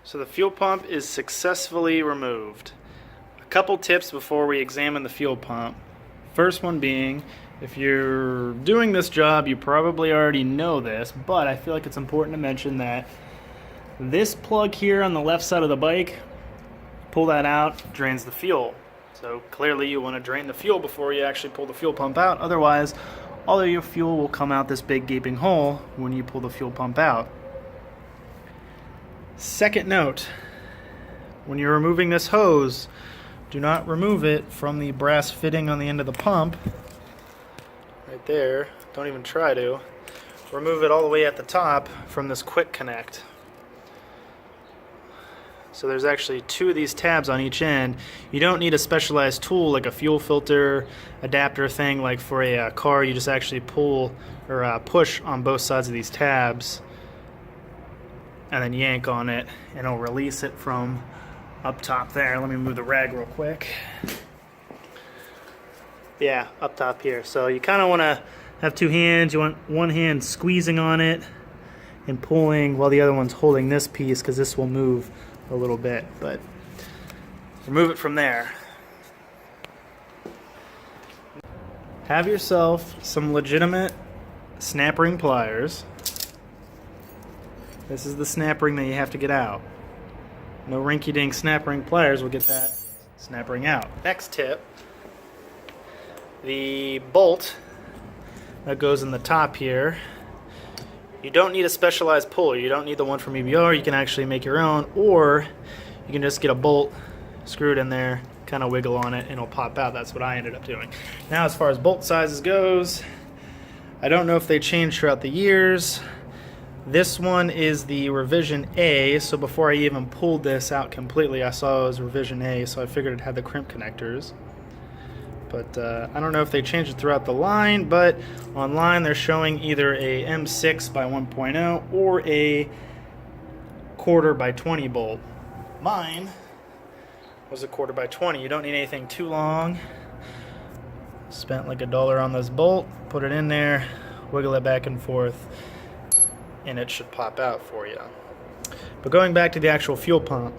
So the fuel pump is successfully removed. A couple tips before we examine the fuel pump. First one being, if you're doing this job, you probably already know this, but I feel like it's important to mention that this plug here on the left side of the bike, pull that out, drains the fuel. So clearly you want to drain the fuel before you actually pull the fuel pump out. Otherwise, all of your fuel will come out this big gaping hole when you pull the fuel pump out. Second note, when you're removing this hose, do not remove it from the brass fitting on the end of the pump. Right there. Don't even try to. Remove it all the way at the top from this quick connect. So there's actually two of these tabs on each end. You don't need a specialized tool like a fuel filter adapter thing like for a car. You just actually pull or push on both sides of these tabs and then yank on it and it'll release it from up top there. Let me move the rag real quick. Yeah, up top here. So you kind of want to have two hands. You want one hand squeezing on it and pulling while the other one's holding this piece, because this will move a little bit, but remove it from there. Have yourself some legitimate snap ring pliers. This is the snap ring that you have to get out. No rinky-dink snap ring pliers will get that snap ring out. Next tip, the bolt that goes in the top here, you don't need a specialized puller. You don't need the one from EBR. You can actually make your own, or you can just get a bolt, screw it in there, kind of wiggle on it, and it'll pop out. That's what I ended up doing. Now, as far as bolt sizes goes, I don't know if they changed throughout the years. This one is the revision A, so before I even pulled this out completely, I saw it was revision A, so I figured it had the crimp connectors. But I don't know if they changed it throughout the line, but online they're showing either a M6 by 1.0 or a 1/4 by 20 bolt. Mine was a 1/4 by 20. You don't need anything too long. Spent like $1 on this bolt, put it in there, wiggle it back and forth, and it should pop out for you. But going back to the actual fuel pump,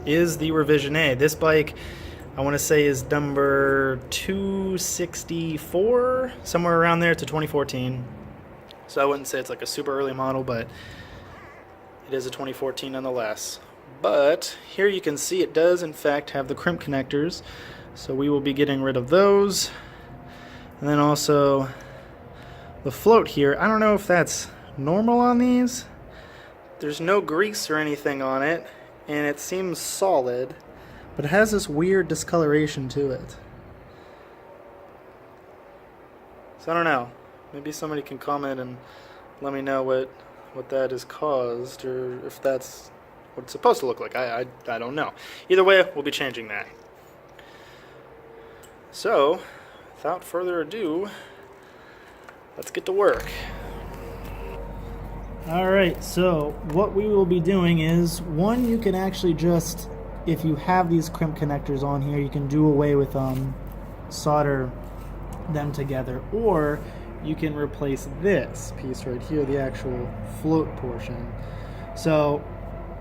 is the revision A. This bike, I want to say, is number 264, somewhere around there. It's a 2014. So I wouldn't say it's like a super early model, but it is a 2014 nonetheless. But here you can see it does in fact have the crimp connectors, so we will be getting rid of those. And then also the float here, I don't know if that's normal on these. There's no grease or anything on it, and it seems solid, but it has this weird discoloration to it. So I don't know. Maybe somebody can comment and let me know what that is caused, or if that's what it's supposed to look like. I don't know. Either way, we'll be changing that. So, without further ado, let's get to work. Alright, so what we will be doing is, one, you can actually just, if you have these crimp connectors on here, you can do away with them, solder them together, or you can replace this piece right here, the actual float portion. So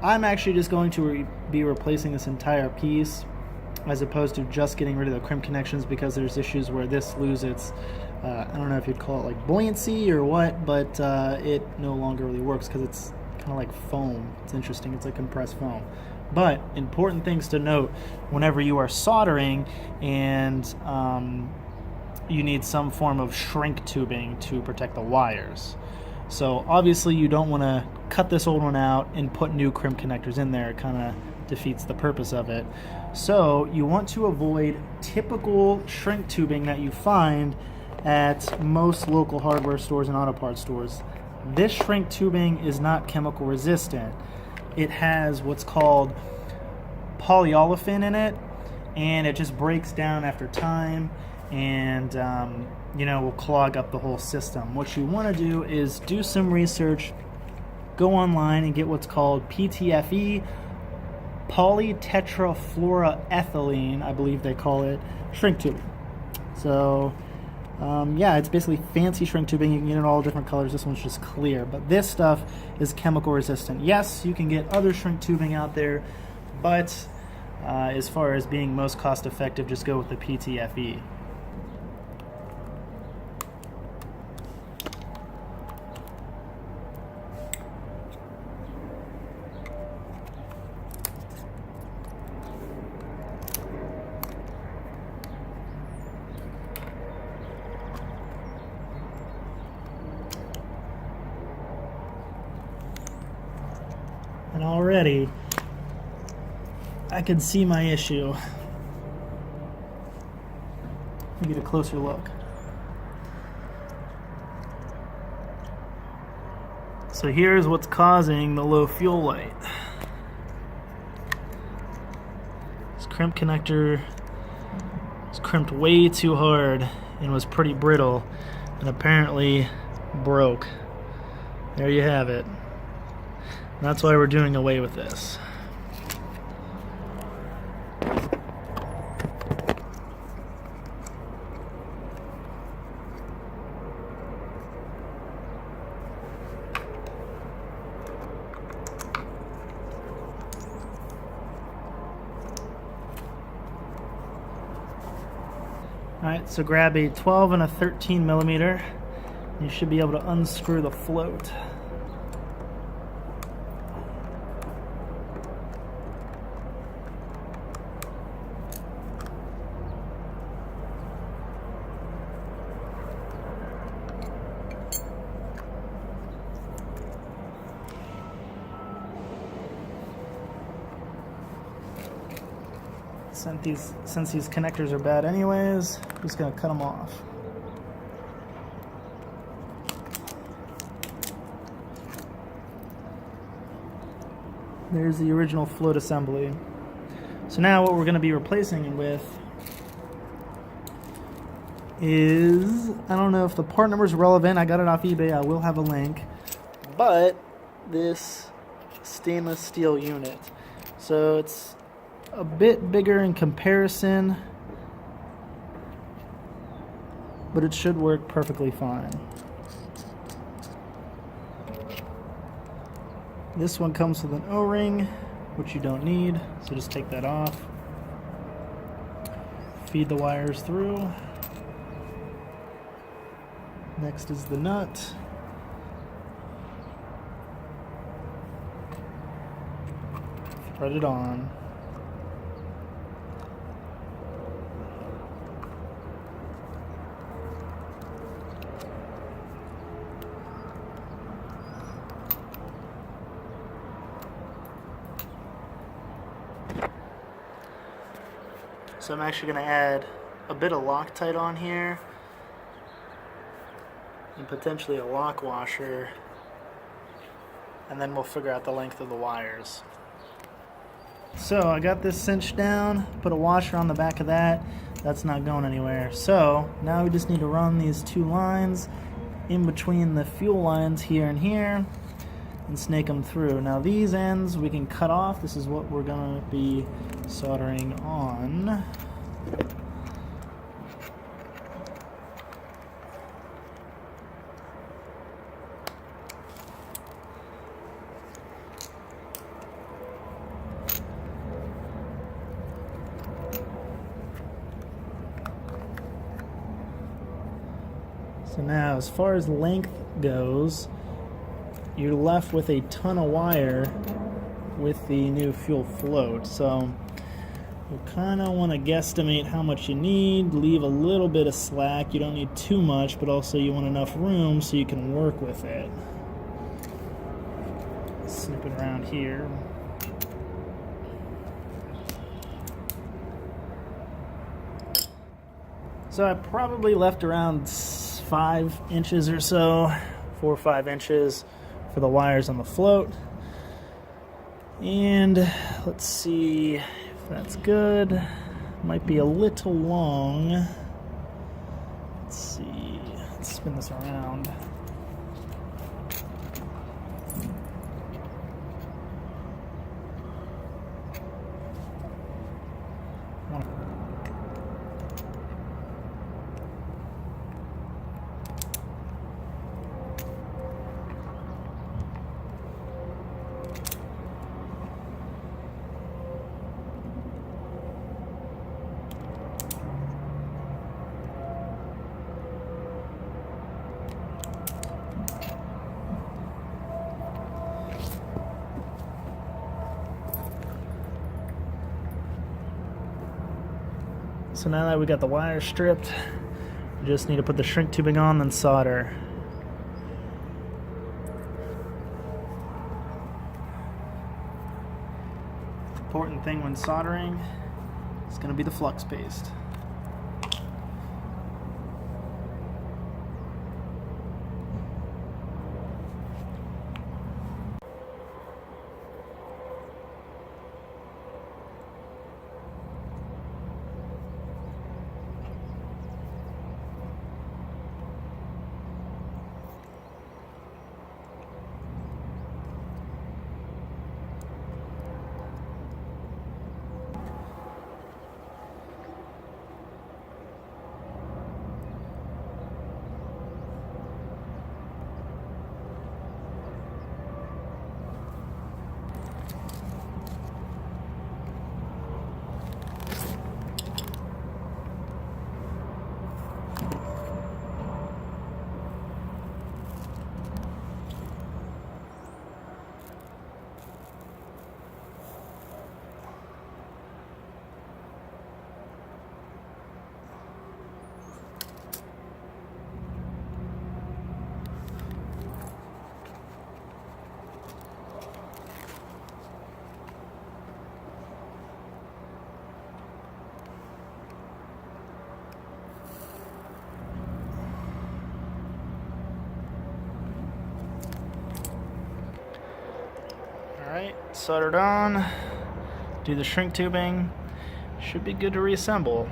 I'm actually just going to be replacing this entire piece as opposed to just getting rid of the crimp connections, because there's issues where this loses its I don't know if you'd call it like buoyancy or what, but it no longer really works because it's kind of like foam. It's interesting. It's like compressed foam. But important things to note whenever you are soldering, and you need some form of shrink tubing to protect the wires. So obviously you don't want to cut this old one out and put new crimp connectors in there. It kind of defeats the purpose of it. So you want to avoid typical shrink tubing that you find at most local hardware stores and auto parts stores. This shrink tubing is not chemical resistant. It has what's called polyolefin in it, and it just breaks down after time, and will clog up the whole system. What you want to do is do some research, go online and get what's called PTFE, polytetrafluoroethylene, I believe they call it, shrink tubing. So Yeah, it's basically fancy shrink tubing. You can get it in all different colors. This one's just clear. But this stuff is chemical resistant. Yes, you can get other shrink tubing out there, but as far as being most cost effective, just go with the PTFE. And already, I can see my issue. Let me get a closer look. So here's what's causing the low fuel light. This crimp connector is crimped way too hard and was pretty brittle and apparently broke. There you have it. That's why we're doing away with this. Alright, so grab a 12 and a 13 millimeter. You should be able to unscrew the float. Since these connectors are bad anyways, I'm just going to cut them off. There's the original float assembly. So now what we're going to be replacing it with is, I don't know if the part number is relevant, I got it off eBay, I will have a link, but this stainless steel unit. So it's a bit bigger in comparison, but it should work perfectly fine. This one comes with an O-ring, which you don't need, so just take that off. Feed the wires through. Next is the nut. Thread it on. So I'm actually going to add a bit of Loctite on here and potentially a lock washer, and then we'll figure out the length of the wires. So I got this cinched down, put a washer on the back of that. That's not going anywhere. So now we just need to run these two lines in between the fuel lines here and here and snake them through. Now these ends we can cut off. This is what we're going to be soldering on. So now, as far as length goes, you're left with a ton of wire with the new fuel float. So you kind of want to guesstimate how much you need, leave a little bit of slack. You don't need too much, but also you want enough room so you can work with it. Snip it around here. So I probably left around 5 inches or so, 4 or 5 inches for the wires on the float. And let's see if that's good. Might be a little long. Let's see. Let's spin this around. So now that we got the wire stripped, we just need to put the shrink tubing on, then solder. Important thing when soldering is going to be the flux paste. Alright, soldered on, do the shrink tubing, should be good to reassemble.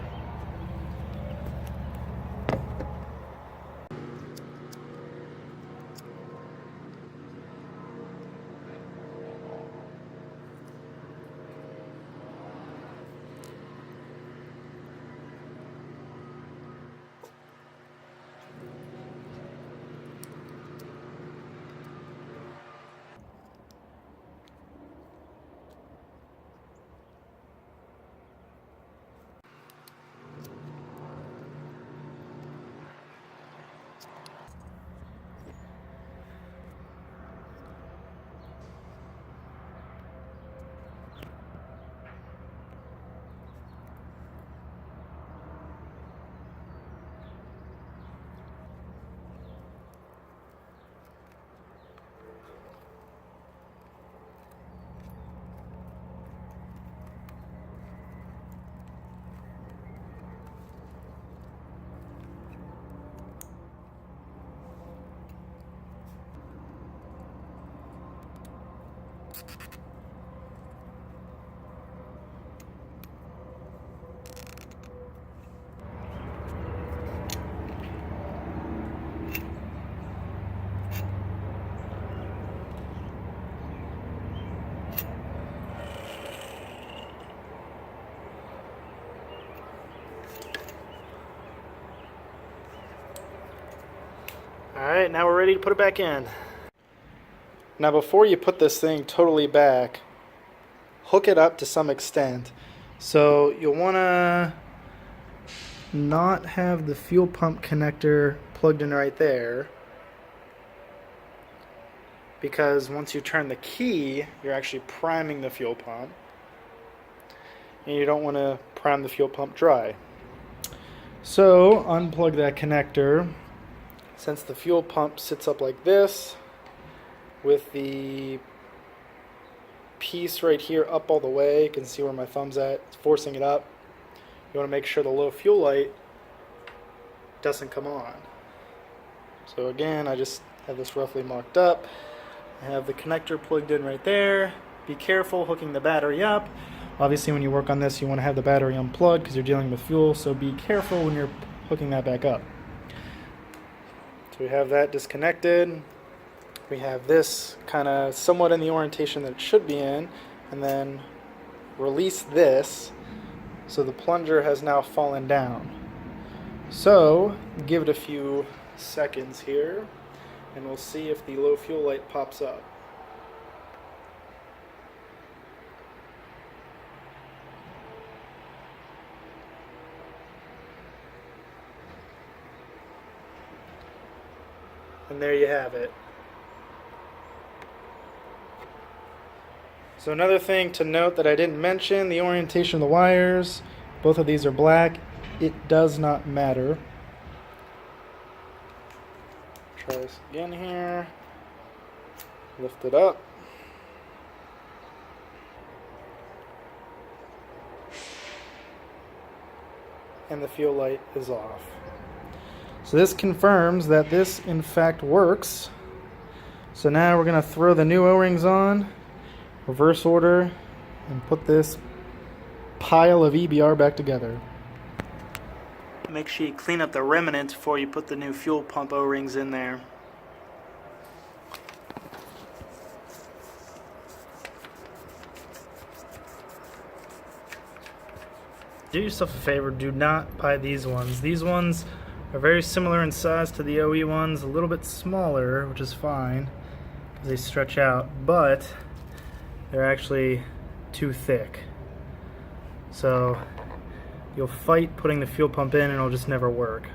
Alright, now we're ready to put it back in. Now before you put this thing totally back, hook it up to some extent. So you'll want to not have the fuel pump connector plugged in right there, because once you turn the key, you're actually priming the fuel pump, and you don't want to prime the fuel pump dry. So unplug that connector. Since the fuel pump sits up like this, with the piece right here up all the way, you can see where my thumb's at, it's forcing it up. You want to make sure the low fuel light doesn't come on. So again, I just have this roughly marked up. I have the connector plugged in right there. Be careful hooking the battery up. Obviously when you work on this, you want to have the battery unplugged because you're dealing with fuel, so be careful when you're hooking that back up. So we have that disconnected. We have this kind of somewhat in the orientation that it should be in, and then release this, so the plunger has now fallen down. So give it a few seconds here, and we'll see if the low fuel light pops up. And there you have it. So another thing to note that I didn't mention, the orientation of the wires. Both of these are black. it does not matter. Try this again here. Lift it up. And the fuel light is off. So this confirms that this in fact works. So now we're going to throw the new O-rings on, reverse order, and put this pile of EBR back together. Make sure you clean up the remnant before you put the new fuel pump O-rings in there. Do yourself a favor, do not buy these ones. These ones are very similar in size to the OE ones, a little bit smaller, which is fine because they stretch out, but they're actually too thick. So you'll fight putting the fuel pump in and it'll just never work.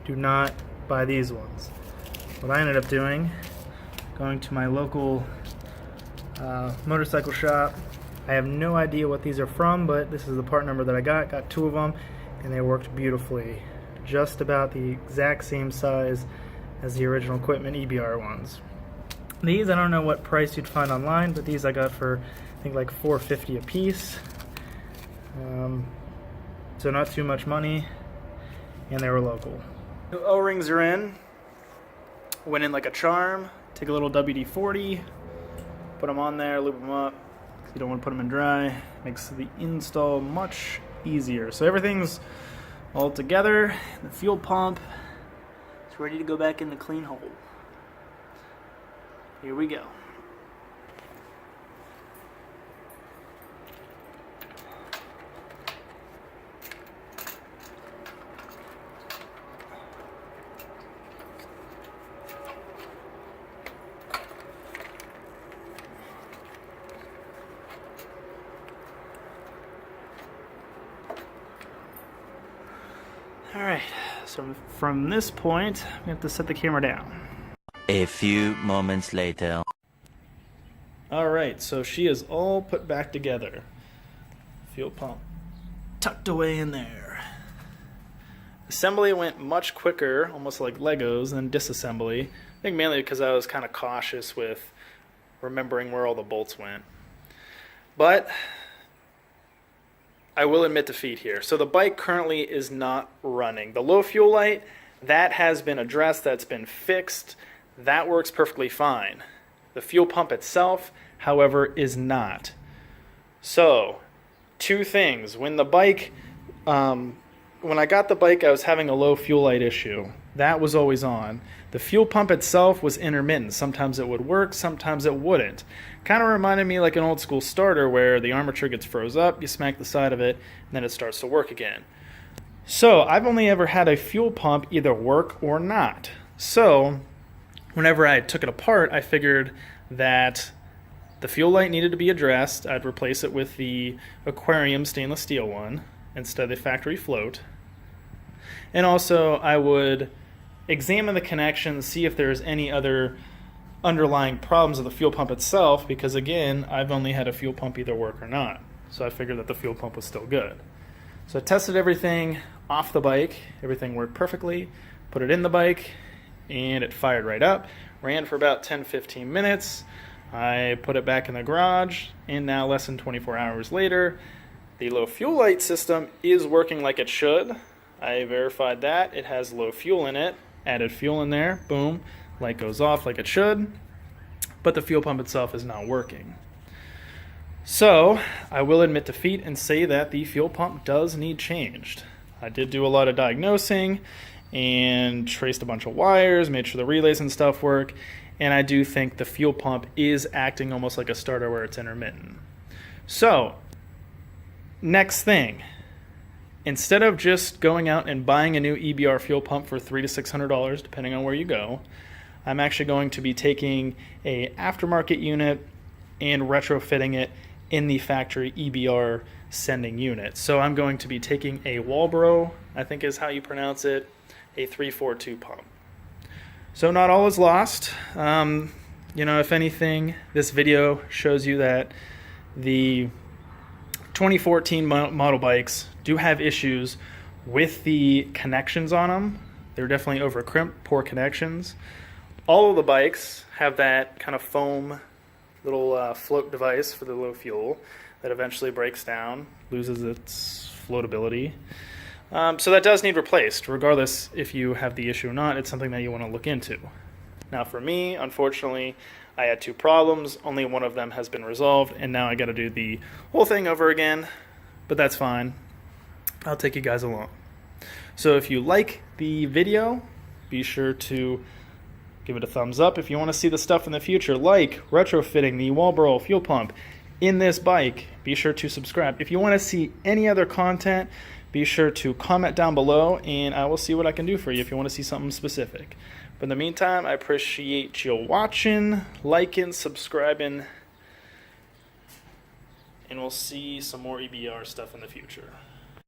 Do not buy these ones. What I ended up doing, going to my local motorcycle shop. I have no idea what these are from, but this is the part number that I got 2 of them, and they worked beautifully. Just about the exact same size as the original equipment EBR ones. These, I don't know what price you'd find online, but these I got for, I think, like $4.50 a piece. So not too much money, and they were local. The O-rings are in. Went in like a charm. Take a little WD-40, put them on there, lube them up. You don't want to put them in dry. Makes the install much easier. So everything's all together. The fuel pump is ready to go back in the clean hole. Here we go. Alright, so from this point, we have to set the camera down. A few moments later. Alright, so she is all put back together. Fuel pump tucked away in there. Assembly went much quicker, almost like Legos, than disassembly. I think mainly because I was kind of cautious with remembering where all the bolts went. But I will admit defeat here. So the bike currently is not running. The low fuel light, that has been addressed, that's been fixed. That works perfectly fine. The fuel pump itself, however, is not. So, 2 things. When the bike, when I got the bike, I was having a low fuel light issue. That was always on. The fuel pump itself was intermittent. Sometimes it would work, sometimes it wouldn't. Kind of reminded me like an old school starter where the armature gets froze up, you smack the side of it, and then it starts to work again. So I've only ever had a fuel pump either work or not. So whenever I took it apart, I figured that the fuel light needed to be addressed. I'd replace it with the aquarium stainless steel one instead of the factory float. And also I would examine the connections, see if there's any other underlying problems of the fuel pump itself, because again, I've only had a fuel pump either work or not. So I figured that the fuel pump was still good. So I tested everything off the bike, everything worked perfectly, put it in the bike, and it fired right up. Ran for about 10-15 minutes. I put it back in the garage, and now less than 24 hours later, the low fuel light system is working like it should. I verified that. It has low fuel in it. Added fuel in there, boom, light goes off like it should, but the fuel pump itself is not working. So I will admit defeat and say that the fuel pump does need changed. I did do a lot of diagnosing and traced a bunch of wires, made sure the relays and stuff work, and I do think the fuel pump is acting almost like a starter where it's intermittent. So next thing, instead of just going out and buying a new EBR fuel pump for $300 to $600, depending on where you go, I'm actually going to be taking a aftermarket unit and retrofitting it in the factory EBR sending unit. So I'm going to be taking a Walbro, I think is how you pronounce it, a 342 pump. So not all is lost. You know, if anything, this video shows you that the 2014 model bikes do have issues with the connections on them, they're definitely over crimped, poor connections. All of the bikes have that kind of foam little float device for the low fuel that eventually breaks down, loses its floatability. So that does need replaced, regardless if you have the issue or not. It's something that you want to look into. Now for me, unfortunately, I had 2 problems. Only one of them has been resolved, and now I got to do the whole thing over again, but that's fine. I'll take you guys along. So if you like the video, be sure to give it a thumbs up. If you want to see the stuff in the future, like retrofitting the Walbro fuel pump in this bike, be sure to subscribe. If you want to see any other content, be sure to comment down below, and I will see what I can do for you if you want to see something specific. But in the meantime, I appreciate you watching, liking, subscribing, and we'll see some more EBR stuff in the future.